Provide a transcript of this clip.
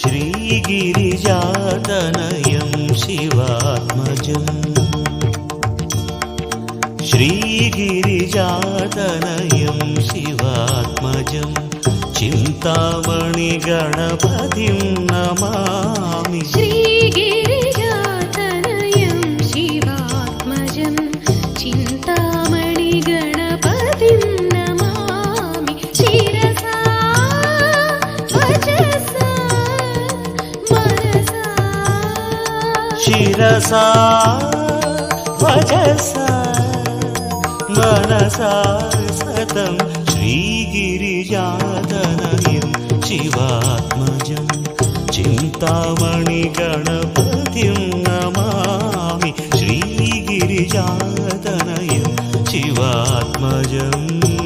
श्रीगिरिजातनयं शिवात्मजम् श्रीगिरिजातनयं शिवात्मजं चिन्तामणिगणपतिं नमामि श्रीगिरिजातनयं शिवात्मजं चिन्तामणिगणपतिं नमामि शिरसा वचसा मनसा शिरसा वचसा मनसा सतं श्रीगिरिजातनयं शिवात्मजं चिन्तामणिगणपतिं नमामि श्रीगिरिजातनयं शिवात्मजम्।